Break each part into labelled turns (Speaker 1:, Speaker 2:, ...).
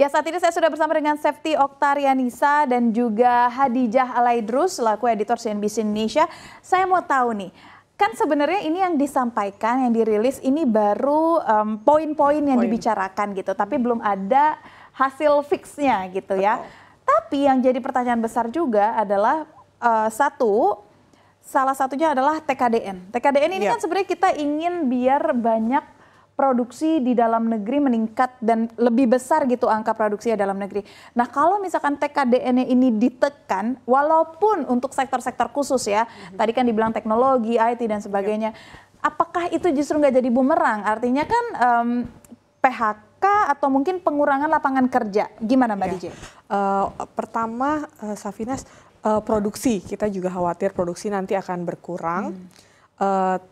Speaker 1: Ya, saat ini saya sudah bersama dengan Sefty Oktarianisa dan juga Hadijah Alaidrus selaku editor CNBC Indonesia. Saya mau tahu nih, kan sebenarnya ini yang disampaikan, yang dirilis ini baru poin-poin yang dibicarakan gitu, tapi belum ada hasil fixnya gitu ya. Tapi yang jadi pertanyaan besar juga adalah salah satunya adalah TKDN. TKDN ini kan sebenarnya kita ingin biar banyak produksi di dalam negeri meningkat dan lebih besar gitu angka produksi di dalam negeri. Nah, kalau misalkan TKDN ini ditekan, walaupun untuk sektor-sektor khusus ya, tadi kan dibilang teknologi, IT dan sebagainya, apakah itu justru nggak jadi bumerang? Artinya kan PHK atau mungkin pengurangan lapangan kerja. Gimana Mbak DJ?
Speaker 2: Pertama, Safinas, produksi, kita juga khawatir produksi nanti akan berkurang.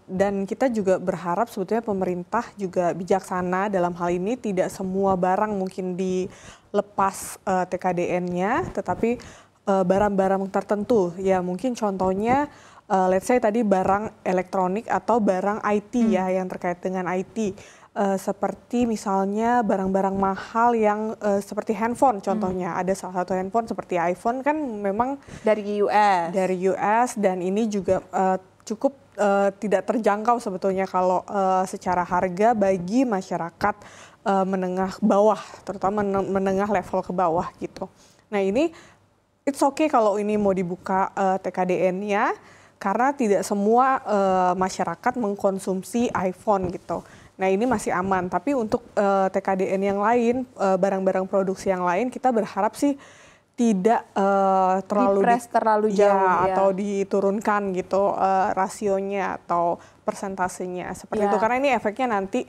Speaker 2: Dan kita juga berharap sebetulnya pemerintah juga bijaksana dalam hal ini, tidak semua barang mungkin dilepas TKDN-nya, tetapi barang-barang tertentu ya, mungkin contohnya let's say tadi barang elektronik atau barang IT ya, yang terkait dengan IT. Seperti misalnya barang-barang mahal yang seperti handphone contohnya. Ada salah satu handphone seperti iPhone kan memang dari US dan ini juga cukup tidak terjangkau sebetulnya kalau secara harga bagi masyarakat menengah bawah, terutama menengah level ke bawah gitu. Nah ini it's okay kalau ini mau dibuka TKDN-nya karena tidak semua masyarakat mengkonsumsi iPhone gitu. Nah ini masih aman, tapi untuk TKDN yang lain, barang-barang produksi yang lain kita berharap sih tidak terlalu jauh ya, atau diturunkan gitu rasionya atau persentasenya seperti itu, karena ini efeknya nanti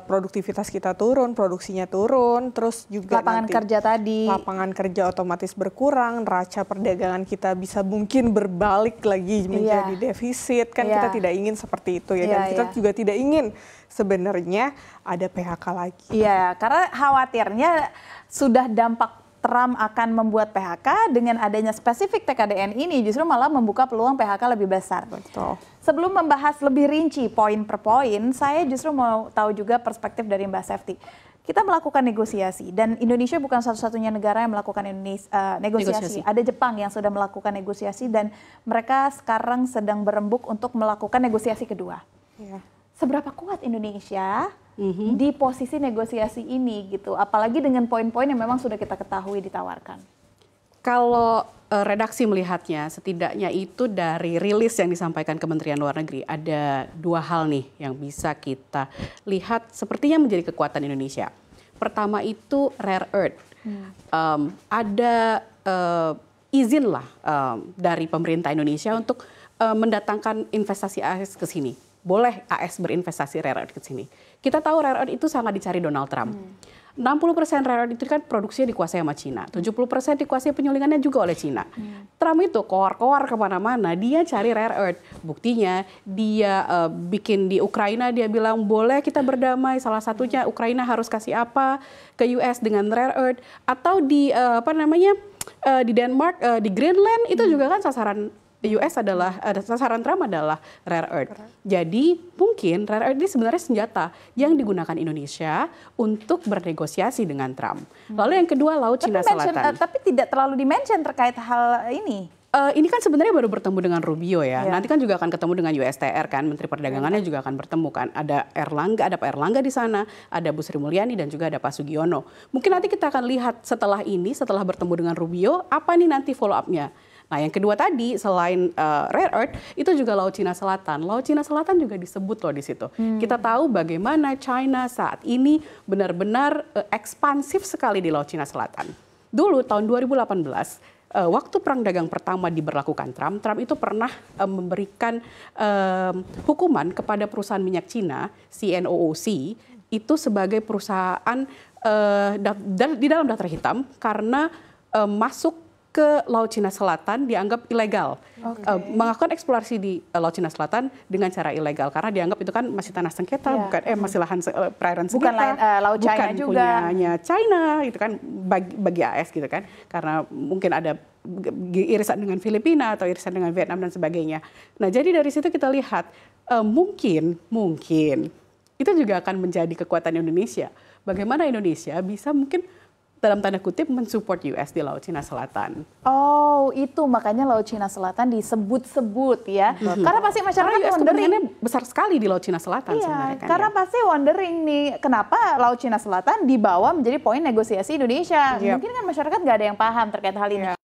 Speaker 2: produktivitas kita turun, produksinya turun, terus juga lapangan kerja otomatis berkurang, neraca perdagangan kita bisa mungkin berbalik lagi menjadi defisit, kan kita tidak ingin seperti itu ya, dan kita juga tidak ingin sebenarnya ada PHK lagi.
Speaker 1: Iya, karena khawatirnya sudah dampak Trump akan membuat PHK, dengan adanya spesifik TKDN ini justru malah membuka peluang PHK lebih besar.
Speaker 2: Betul.
Speaker 1: Sebelum membahas lebih rinci poin per poin, saya justru mau tahu juga perspektif dari Mbak Sefty. Kita melakukan negosiasi dan Indonesia bukan satu-satunya negara yang melakukan negosiasi. Ada Jepang yang sudah melakukan negosiasi dan mereka sekarang sedang berembuk untuk melakukan negosiasi kedua. Seberapa kuat Indonesia di posisi negosiasi ini gitu, apalagi dengan poin-poin yang memang sudah kita ketahui ditawarkan?
Speaker 3: Kalau redaksi melihatnya, setidaknya itu dari rilis yang disampaikan Kementerian Luar Negeri, ada dua hal nih yang bisa kita lihat sepertinya menjadi kekuatan Indonesia. Pertama itu rare earth. Ada izin lah dari pemerintah Indonesia untuk mendatangkan investasi AS ke sini. Boleh AS berinvestasi rare earth ke sini. Kita tahu rare earth itu sangat dicari Donald Trump. 60% rare earth itu kan produksinya dikuasai sama Cina. 70% dikuasai penyulingannya juga oleh Cina. Trump itu koar-koar kemana-mana, dia cari rare earth. Buktinya dia bikin di Ukraina, dia bilang boleh kita berdamai. Salah satunya Ukraina harus kasih apa ke US dengan rare earth. Atau di di Denmark, di Greenland itu juga kan sasaran US adalah, sasaran Trump adalah rare earth. Jadi mungkin rare earth ini sebenarnya senjata yang digunakan Indonesia untuk bernegosiasi dengan Trump. Lalu yang kedua, Laut Cina Selatan.
Speaker 1: Tapi tidak terlalu di-mention terkait hal ini.
Speaker 3: Ini kan sebenarnya baru bertemu dengan Rubio ya. Nanti kan juga akan ketemu dengan USTR kan, Menteri Perdagangannya juga akan bertemu kan. Ada Pak Erlangga di sana, ada Bu Sri Mulyani dan juga ada Pak Sugiono. Mungkin nanti kita akan lihat setelah ini, setelah bertemu dengan Rubio, apa nih nanti follow up-nya. Nah yang kedua tadi selain rare earth itu juga Laut Cina Selatan. Laut Cina Selatan juga disebut loh di situ. Kita tahu bagaimana China saat ini benar-benar ekspansif sekali di Laut Cina Selatan. Dulu tahun 2018 waktu perang dagang pertama diberlakukan Trump itu pernah memberikan hukuman kepada perusahaan minyak Cina CNOOC itu sebagai perusahaan di dalam daftar hitam karena masuk ke Laut Cina Selatan dianggap ilegal. Melakukan eksplorasi di Laut Cina Selatan dengan cara ilegal karena dianggap itu kan masih tanah sengketa, masih lahan perairan sengketa.
Speaker 1: Bukan laut China juga.
Speaker 3: Punyanya China, itu kan bagi AS gitu kan. Karena mungkin ada irisan dengan Filipina atau irisan dengan Vietnam dan sebagainya. Nah, jadi dari situ kita lihat mungkin itu juga akan menjadi kekuatan Indonesia. Bagaimana Indonesia bisa mungkin dalam tanda kutip mensupport US di Laut Cina Selatan.
Speaker 1: Oh, itu makanya Laut Cina Selatan disebut-sebut ya. Karena pasti masyarakat
Speaker 3: US
Speaker 1: wondering.
Speaker 3: kepentingannya besar sekali di Laut Cina Selatan sebenarnya kan.
Speaker 1: Karena pasti wondering nih, kenapa Laut Cina Selatan dibawa menjadi poin negosiasi Indonesia. Mungkin kan masyarakat nggak ada yang paham terkait hal ini.